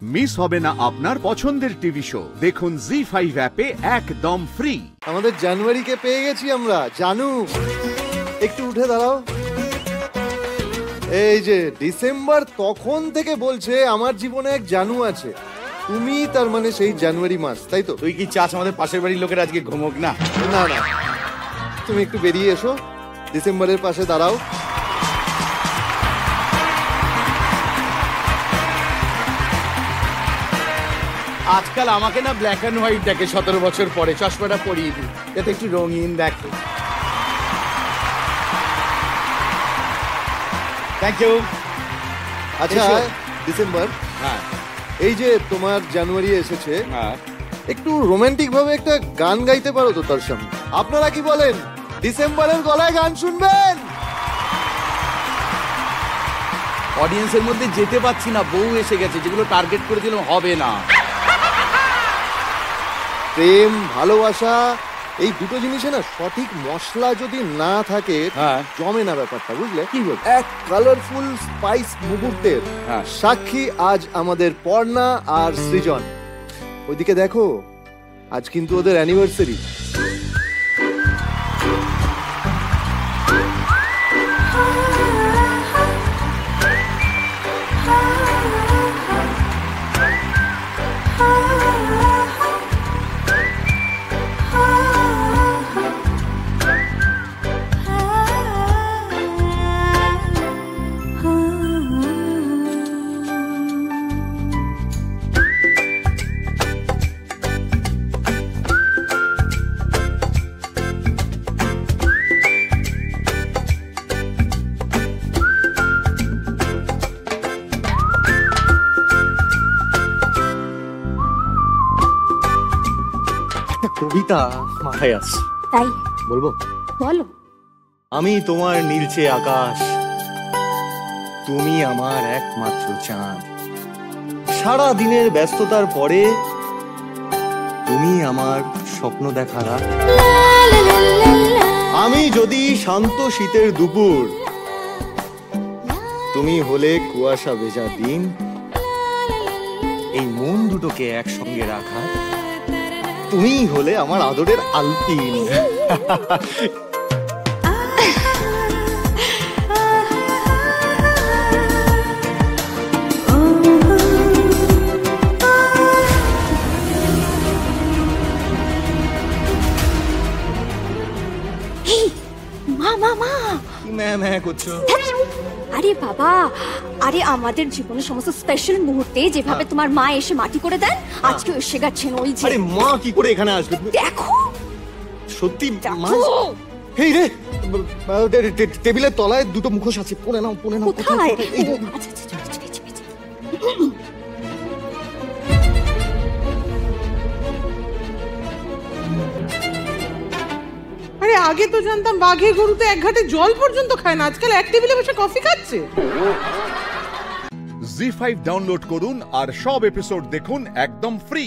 Miss হবে না আপনার পছন্দের টিভি শো। দেখুন জি5 অ্যাপে একদম ফ্রি। আমাদের জানুয়ারিকে পেয়ে গেছি আমরা। জানু, একটু উঠে দাঁড়াও। এই যে ডিসেম্বর তখন থেকে বলছে আমার জীবনে এক জানু আছে, তুমি তার মানে সেই জানুয়ারি মাস, তাই তো? তুই কি চাস আমাদের পাশের বাড়ির লোকের আজকে ঘুমোক না? না না, তুমি একটু বেরিয়ে এসো, ডিসেম্বরের পাশে দাঁড়াও। আজকাল আমাকে না ব্ল্যাক অ্যান্ড হোয়াইট দেখে, 17 বছর পরে চশমাটা পরিয়ে দিই যাতে একটু রঙিন দেখে। Thank you. আচ্ছা ডিসেম্বর, হ্যাঁ এই যে তোমার জানুয়ারি এসেছে, হ্যাঁ একটু রোমান্টিক ভাবে একটা গান গাইতে পারো তো তার সামনে? আপনারা কি বলেন? ডিসেম্বরের গলায় গান শুনবেন? অডিয়েন্সের মধ্যে যেতে পারছি না, বউ এসে গেছে, যেগুলো টার্গেট করেছিলাম হবে না। প্রেম ভালোবাসা এই দুটো জিনিসে না সঠিক মশলা যদি না থাকে জমে না ব্যাপারটা, বুঝলে? কি বল? এক কালারফুল স্পাইস মুহূর্তের সাক্ষী আজ আমাদের পর্ণা আর সৃজন। ওইদিকে দেখো, আজ কিন্তু ওদের অ্যানিভার্সারি। কবিতা মাথায় আসছে, তাই বলবো? বলো। আমি তোমার নীলচে আকাশ, তুমি আমার একমাত্র চাঁদ। সারা দিনের ব্যস্ততার পরে তুমি আমার স্বপ্ন দেখা রাত। আমি যদি শান্ত শীতের দুপুর, তুমি হলে কুয়াশা ভেজা দিন। এই মন দুটোকে একসঙ্গে রাখা তুমি হলে আমার আদরের আলপিন। করছো? আরে বাবা, আরে আমাদের জীবনের সমস্ত স্পেশাল মুহূর্তে যেভাবে তোমার মা এসে মাটি করে দেন, আজকে এসে গেছেন ওই যে। আরে মা কি করে এখানে আসবে? দেখো সত্যি মা। এই রে, টেবিলের তলায় দুটো মুখোশ আছে, পরে নাও পরে নাও। কোথায়? আরে আগে তো জানতাম বাঘে গরুতে এক ঘাটে জল পর্যন্ত খায় না, আজকাল এক টেবিলে বসে কফি খাচ্ছে। জি5 ডাউনলোড করুন আর সব এপিসোড দেখুন একদম ফ্রি।